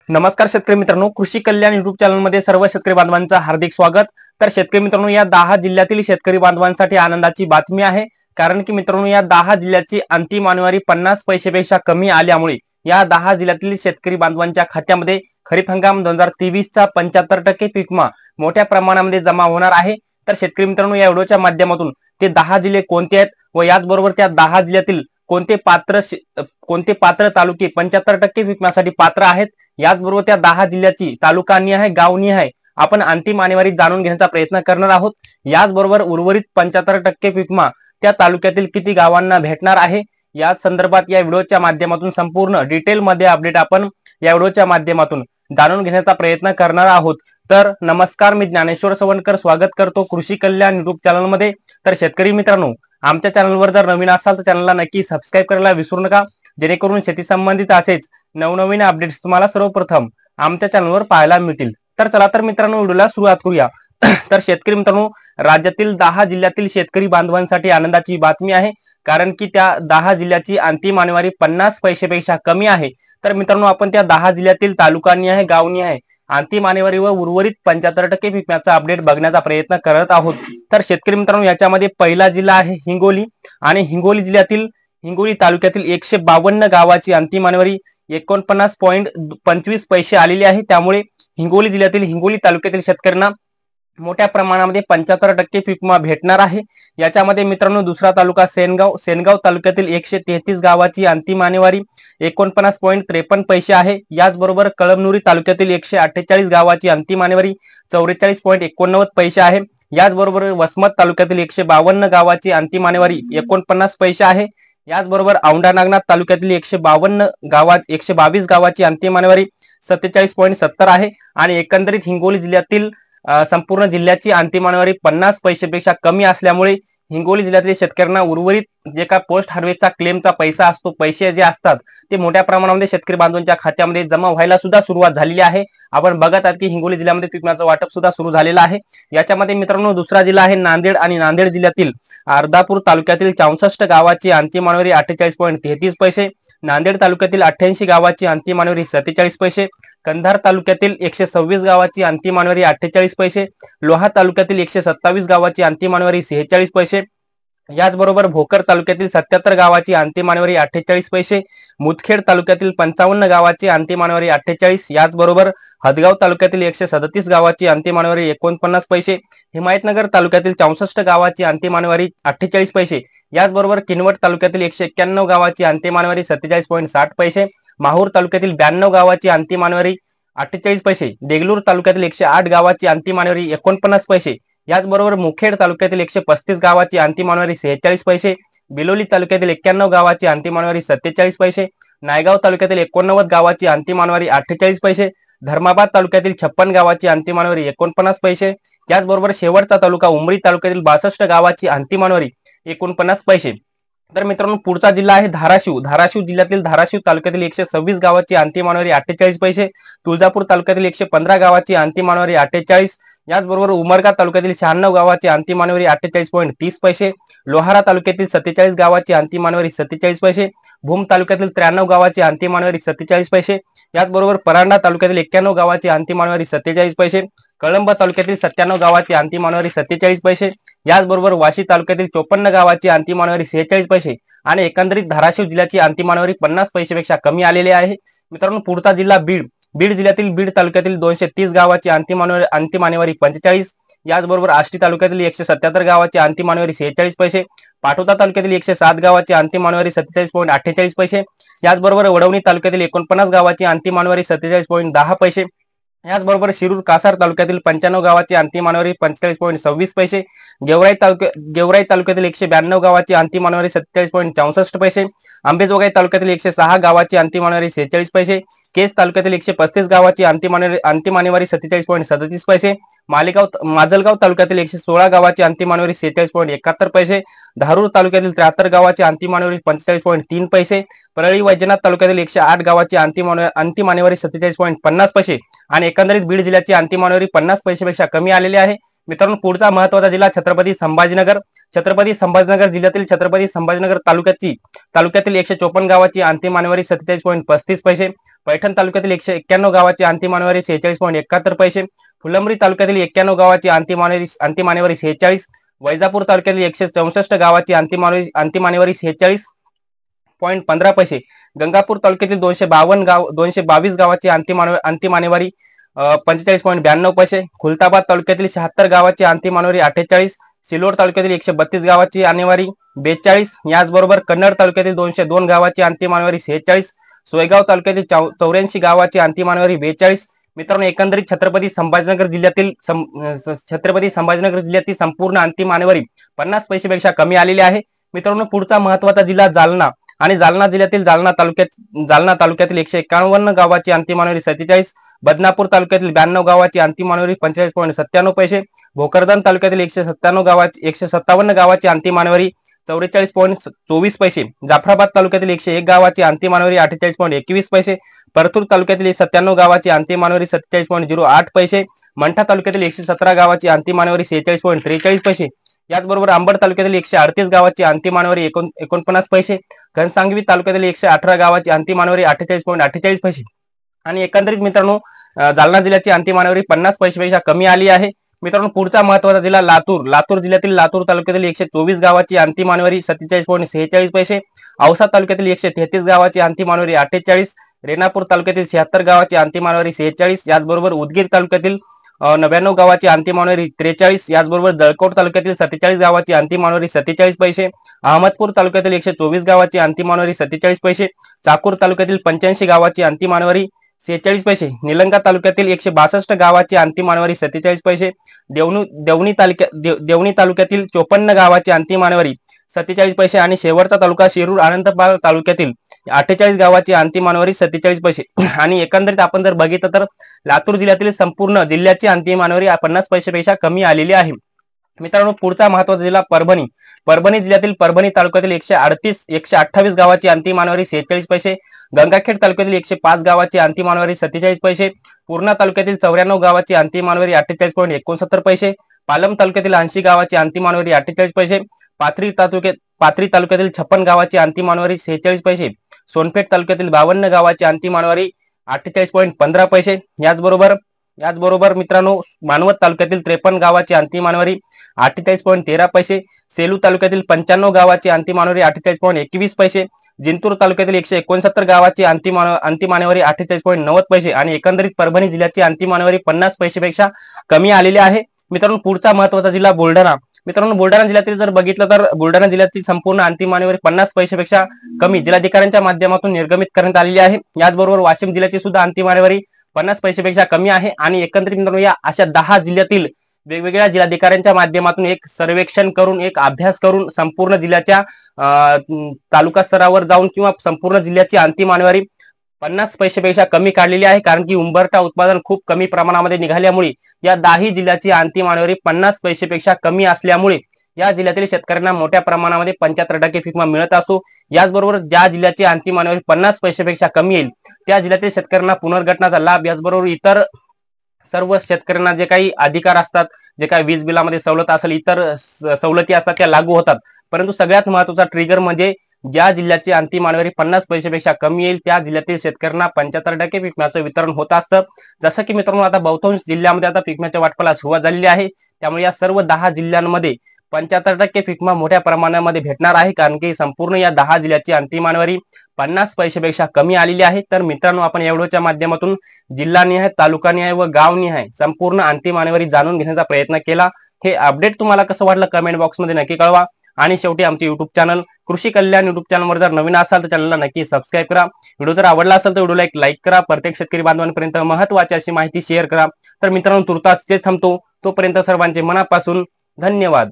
नमस्कार शेतकरी मित्रांनो, कृषी कल्याण युट्यूब चॅनल मध्ये सर्व शेतकरी बांधवांचं हार्दिक स्वागत। तर शेतकरी मित्रांनो, या 10 जिल्ह्यातील शेतकरी बांधवांसाठी आनंदाची बातमी आहे। कारण की मित्रांनो, या 10 जिल्ह्याची अंतिम आणीवारी 50 पैशापेक्षा कमी आल्यामुळे या 10 जिल्ह्यातील शेतकरी बांधवांच्या खात्यामध्ये खरीप हंगाम 2023 चा 75% पीक विमा मोठ्या प्रमाणामध्ये जमा होणार आहे। तर शेतकरी मित्रांनो, या व्हिडिओच्या माध्यमातून ते 10 जिल्हे कोणते आहेत व याचबरोबर त्या 10 जिल्ह्यातील कोणते पात्र तालुके 75% पीक विम्यासाठी पात्र आहेत, याचबरोबर त्या 10 जिल्ह्याची तालुकानिहाय गावनिहाय आपण अंतिम आणीवारी जाणून घेण्याचा प्रयत्न करणार आहोत। याचबरोबर उर्वरित 75% पीक विमा त्या तालुक्यातील किती गावांना भेटणार आहे, या संदर्भात या व्हिडिओच्या माध्यमातून संपूर्ण डिटेल मध्ये अपडेट आपण या व्हिडिओच्या माध्यमातून जाणून घेण्याचा प्रयत्न करणार आहोत। तर नमस्कार, मी ज्ञानेश्वर सवणकर स्वागत करतो कृषी कल्याण युट्यूब चॅनल मध्ये। तर शेतकरी मित्रांनो, आमच्या चॅनलवर जर नवीन असाल तर चॅनलला नक्की सबस्क्राइब करायला विसरू नका, जेणेकरून शेती संबंधित असेच नवनवीन अपडेट्स तुम्हाला सर्वप्रथम आमच्या चॅनलवर पाहायला मिळतील। तर चला तर मित्रांनो, व्हिडिओला सुरुवात करूया। तर शेतकरी मित्रांनो, राज्यातील 10 जिल्ह्यातील शेतकरी बांधवांसाठी आनंदाची बातमी आहे, कारण की त्या 10 जिल्ह्याची अंतिम आणीवारी 50 पैशापेक्षा कमी आहे। तर मित्रांनो, आपण त्या 10 जिल्ह्यातील तालुकानिहाय गावनिहाय अंतिम आणीवारी व उर्वरित 75% विम्याचा अपडेट बघण्याचा प्रयत्न करत आहोत। तर शेतकरी मित्रांनो, याच्यामध्ये पहिला जिल्हा आहे हिंगोली आणि हिंगोली तालुक्यातील 152 गावाची अंतिम आणीवारी 49.25 पैसे आलेली आहे। त्यामुळे हिंगोली जिल्ह्यातील हिंगोली तालुक्यातील शेतकऱ्यांना मोठ्या प्रमाणामध्ये 75% पीक विमा भेटणार आहे। याच्यामध्ये मित्रांनो, दुसरा तालुका सेनगाव तालुक्यातील 133 गावाची अंतिम आणीवारी 49.53 पैसे आहे। याचबरोबर कळमनुरी तालुक्यातील 148 गावाची अंतिम आणीवारी 44.89 पैसे आहे। याचबरोबर वसमत तालुक्यातील 152 गावाची अंतिम आणीवारी 49 पैसे आहे। याचबरोबर औंढा नागनाथ तालुक्यातील 122 गावाची अंतिम आणीवारी 47.70 आहे। आणि एकंदरीत हिंगोली जिल्ह्यातील संपूर्ण जिल्ह्याची अंतिम आणीवारी 50 पैशापेक्षा कमी असल्यामुळे हिंगोली जिल्ह्यातील शेतकऱ्यांना उर्वरित जे काय पोस्ट हार्वेस्टचा क्लेमचा पैसा असतो, पैसे जे असतात ते मोठ्या प्रमाणामध्ये शेतकरी बांधवांच्या खात्यामध्ये जमा व्हायला सुद्धा सुरुवात झालेली आहे। आपण बघत आहात की हिंगोली जिल्ह्यामध्ये पीक विम्याचं वाटप सुद्धा सुरू झालेलं आहे। याच्यामध्ये मित्रांनो, दुसरा जिल्हा आहे नांदेड आणि नांदेड जिल्ह्यातील अर्धापूर तालुक्यातील 64 गावाची अंतिम आणीवारी 48.33 पैसे, नांदेड तालुक्यातील 88 गावाची अंतिम आणीवारी 47 पैसे, कंधार तालुक्यातील 126 गावाची अंतिम आणीवारी 48 पैसे, लोहा तालुक्यातील 127 गावाची अंतिम आणीवारी 46 पैसे, याचबरोबर भोकर तालुक्यातील 77 गावाची अंतिम आणीवारी 48 पैसे, मुदखेड तालुक्यातील 55 गावाची अंतिम आणीवारी 48, याचबरोबर हदगाव तालुक्यातील 137 गावाची अंतिम आणीवारी 49 पैसे, हिमायतनगर तालुक्यातील 64 गावाची अंतिम आणीवारी 48 पैसे, याचबरोबर किनवट तालुक्यातील 191 गावाची अंतिम आणीवारी 47.60 पैसे, माहूर तालुक्यातील 92 गावाची अंतिम आणीवारी 48 पैसे, देगलूर तालुक्यातील 108 गावाची अंतिम आणीवारी 49 पैसे, याचबरोबर मुखेड तालुक्यातील 135 गावाची अंतिम आणीवारी 46 पैसे, बिलोली तालुक्यातील 91 गावाची अंतिम आणीवारी 47 पैसे, नायगाव तालुक्यातील 89 गावाची अंतिम आणीवारी 48 पैसे, धर्माबाद तालुक्यातील 56 गावाची अंतिम आणीवारी 49 पैसे, त्याचबरोबर शेवटचा तालुका उमरी तालुक्यातील 62 गावाची अंतिम आणीवारी 49 पैसे। तर मित्रांनो, पुढचा जिल्हा आहे धाराशिव जिल्ह्यातील धाराशिव तालुक्यातील 126 गावाची अंतिम आणीवारी 48 पैसे, तुळजापूर तालुक्यातील 115 गावाची अंतिम आणीवारी 48, याचबरोबर उमरगा तालुक्यातील 96 गावाची अंतिम आणीवारी 48.30 पैसे, लोहारा तालुक्यातील 47 गावाची अंतिम आणीवारी 47 पैसे, भूम तालुक्यातील 93 गावाची अंतिम आणीवारी 47 पैसे, याचबरोबर परांडा तालुक्यातील 91 गावाची अंतिम आणीवारी 47 पैसे, कळंब तालुक्यातील 97 गावाची अंतिम आणीवारी 47 पैसे, याचबरोबर वाशी तालुक्यातील 54 गावाची अंतिम आणीवारी 46 पैसे आणि एकंदरीत धाराशिव जिल्ह्याची अंतिम आणीवारी 50 पैशापेक्षा कमी आलेली आहे। मित्रांनो, पुढचा जिल्हा बीड जिल्ह्यातील बीड तालुक्यातील 230 गावाची अंतिम आणीवारी 45, याचबरोबर आष्टी तालुक्यातील 177 गावाची अंतिम आणीवारी 46 पैसे, पाटोदा तालुक्यातील 107 गावाची अंतिम आणीवारी 47.48 पैसे, याचबरोबर वडवणी तालुक्यातील 49 गावाची अंतिम आणीवारी 47.10 पैसे, याचबरोबर शिरूर कासार तालुक्यातील 95 गावाची अंतिम आणीवारी 45.26 पैसे, गेवराई तालुक्यातील 192 गावाची अंतिम आणीवारी 47.64 पैसे, अंबेजोगाई तालुक्यातील 106 गावाची अंतिम आणीवारी 46 पैसे, केज तालुक्यातील 135 गावाची अंतिम आणीवारी 47.37 पैसे, माजलगाव तालुक्यातील 116 गावाची अंतिम आणीवारी 46.71 पैसे, धारूर तालुक्यातील 73 गावाची अंतिम आणीवारी 45.3 पैसे, परळी वैजनाथ तालुक्यातील 108 गावाची अंतिम आणीवारी 47.50 पैसे आणि एकंदरीत बीड जिल्ह्याची अंतिम आणीवारी 50 पैशापेक्षा कमी आलेली आहे। मित्रांनो, पुढचा महत्त्वाचा जिल्हा छत्रपती संभाजीनगर जिल्ह्यातील छत्रपती संभाजीनगर तालुक्यातील 154 गावाची अंतिम आणीवारी 47.35 पैसे, पैठण तालुक्यातील 191 गावाची अंतिम आणेवारी 46.71 पैसे, फुलंब्री तालुक्यातील 91 गावाची अंतिम आणेवारी 46, वैजापूर तालुक्यातील 164 गावाची अंतिम आणेवारी 46.15 पैसे, गंगापूर तालुक्यातील 222 गावाची अंतिम आणेवारी 45.92 पैसे, खुलताबाद तालुक्यातील 76 गावाची अंतिम आणेवारी 48, सिल्लोड तालुक्यातील 132 गावाची आणेवारी 42, याचबरोबर कन्नड तालुक्यातील 202 गावाची अंतिम आणेवारी 46, सोयगाव तालुक्यातील 84 गावाची अंतिम आणेवारी 42. मित्रांनो, एकंदरीत छत्रपती संभाजीनगर जिल्ह्यातील संपूर्ण अंतिम आणेवारी 50 पैशापेक्षा कमी आलेली आहे. मित्रांनो, पुढचा महत्वाचा जिल्हा जालना आणि जालना जिल्ह्यातील जालना तालुक्यातील 151 गावाची अंतिम आणेवारी 47, बदनापूर तालुक्यातील 92 गावाची अंतिम आणेवारी 45.97 पैसे, भोकरदन तालुक्यातील 157 गावाची अंतिम आणेवारी 44.24 पैसे, जाफराबाद तालुक्यातील 101 गावाची अंतिम आणेवारी 48.21 पैसे, परतूर तालुक्यातील 97 गावाची अंतिम आणेवारी 47.08 पैसे, मंठा तालुक्यातील 117 गावाची अंतिम आणेवारी 46.43 पैसे, याचबरोबर अंबड तालुक्यातील 138 गावाची अंतिम आणेवारी 49 पैसे, घनसांगवी तालुक्यातील 118 गावाची अंतिम आणेवारी 48.48 पैसे. आणि एकंदरीत मित्रांनो, जालना जिल्ह्याची अंतिम आणेवारी 50 पैशापेक्षा कमी आली आहे. मित्रांनो, पुढचा महत्वाचा जिल्हा लातूर जिल्ह्यातील लातूर तालुक्यातील 124 गावाची अंतिम आणेवारी 47.46 पैसे, औसा तालुक्यातील 133 गावाची अंतिम आणेवारी 48, रेणापूर तालुक्यातील 76 गावाची अंतिम आणेवारी 46, याचबरोबर उदगीर तालुक्यातील 99 गावाची अंतिम आणेवारी 43, याचबरोबर जळकोट तालुक्यातील 47 गावाची अंतिम आणेवारी 47 पैसे, अहमदपूर तालुक्यातील 124 गावाची अंतिम आणेवारी 47 पैसे, चाकूर तालुक्यातील 85 गावाची अंतिम आणेवारी 46 पैसे, निलंगा तालुक्यातील 162 गावाची अंतिम आणेवारी 47 पैसे, देवणी तालुक्यातील 54 गावाची अंतिम आणेवारी 47 पैसे आणि शेवटचा तालुका शिरूर आनंदपाल तालुक्यातील 48 गावाची अंतिम आणेवारी 47 पैसे. आणि एकंदरीत आपण जर बघितलं तर लातूर जिल्ह्यातील संपूर्ण जिल्ह्याची अंतिम आणेवारी 50 पैशापेक्षा कमी आलेली आहे. मित्रांनो, पुढचा महत्वाचा जिल्हा परभणी जिल्ह्यातील परभणी तालुक्यातील 128 गावाची अंतिम आणेवारी 46 पैसे, गंगाखेड तालुक्यातील 105 गावाची अंतिम आणेवारी 47 पैसे, पूर्णा तालुक्यातील 94 गावाची अंतिम आणेवारी 48.69 पैसे, पालम तालुक्यातील 80 गावाची अंतिम आणेवारी 48 पैसे, पाथरी तालुक्यातील 56 गावाची अंतिम आणेवारी 46 पैसे, सोनपेठ तालुक्यातील 52 गावाची अंतिम आणेवारी 48.15 पैसे, याचबरोबर मित्रांनो, मानवत तालुक्यातील 53 गावाची अंतिम आणेवारी 48.13 पैसे, सेलू तालुक्यातील 95 गावाची अंतिम आणेवारी 48.21 पैसे, जिंतूर तालुक्यातील 169 गावाची अंतिम आणेवारी 48.90 पैसे आणि एकंदरीत परभणी जिल्ह्याची अंतिम आणेवारी 50 पैशापेक्षा कमी आलेली आहे. मित्रांनो, पुढचा महत्वाचा जिल्हा बुलढाणा. मित्रांनो, बुलढाणा जिल्ह्यातील जर बघितलं तर बुलढाणा जिल्ह्यातील संपूर्ण अंतिम आणेवारी 50 पैशापेक्षा कमी जिल्हाधिकाऱ्यांच्या माध्यमातून निर्गमित करण्यात आलेली आहे. याचबरोबर वाशिम जिल्ह्याची सुद्धा अंतिम आणेवारी 50 पैशापेक्षा कमी आहे. आणि एकंदरीत मित्रांनो, या अशा 10 जिल्ह्यातील वेगवेगळ्या जिल्हाधिकाऱ्यांच्या माध्यमातून एक सर्वेक्षण करून, एक अभ्यास करून संपूर्ण जिल्ह्याच्या तालुका स्तरावर जाऊन किंवा संपूर्ण जिल्ह्याची अंतिम आणेवारी 50 पैशापेक्षा कमी काढलेली आहे. कारण की उंबरठा उत्पादन खूप कमी प्रमाणामध्ये निघाल्यामुळे या 10 जिल्ह्याची अंतिम आणेवारी 50 पैशापेक्षा कमी असल्यामुळे या जिल्ह्यातील शेतकऱ्यांना मोठ्या प्रमाणामध्ये 75% पीक विमा मिळत असतो. याचबरोबर ज्या जिल्ह्याची अंतिम आणेवारी 50 पैशापेक्षा कमी येईल त्या जिल्ह्यातील शेतकऱ्यांना पुनर्गठनाचा लाभ, याचबरोबर इतर सर्व शेतकऱ्यांना जे काही अधिकार असतात, जे काही वीज बिलामध्ये सवलत असेल, इतर सवलती असतात त्या लागू होतात. परंतु सगळ्यात महत्वाचा ट्रिगर म्हणजे ज्या जिल्ह्याची अंतिम आणेवारी 50 पैशापेक्षा कमी येईल त्या जिल्ह्यातील शेतकऱ्यांना 75% पीक विम्याचं वितरण होत असतं. जसं की मित्रांनो, आता बहुतांश जिल्ह्यामध्ये आता पीक विम्याच्या वाटपाला सुरुवात झालेली आहे. त्यामुळे या सर्व 10 जिल्ह्यांमध्ये 75% पीक विमा मोठ्या प्रमाणामध्ये भेटणार आहे. कारण की संपूर्ण या 10 जिल्ह्याची अंतिम आणेवारी 50 पैशापेक्षा कमी आलेली आहे. तर मित्रांनो, आपण या व्हिडिओच्या माध्यमातून जिल्हानिहाय, तालुकानिहाय व गावनिहाय संपूर्ण अंतिम आणेवारी जाणून घेण्याचा प्रयत्न केला. हे अपडेट तुम्हाला कसं वाटलं कमेंट बॉक्समध्ये नक्की कळवा. आणि शेवटी आमचे युट्यूब चॅनल कृषी कल्याण युट्यूब चॅनलवर जर नवीन असाल तर चॅनलला नक्की सबस्क्राईब करा. व्हिडिओ जर आवडला असेल तर व्हिडिओला एक लाईक करा. प्रत्येक शेतकरी बांधवांपर्यंत महत्त्वाची अशी माहिती शेअर करा. तर मित्रांनो, तुर्तास तेच थांबतो. तोपर्यंत सर्वांचे मनापासून धन्यवाद.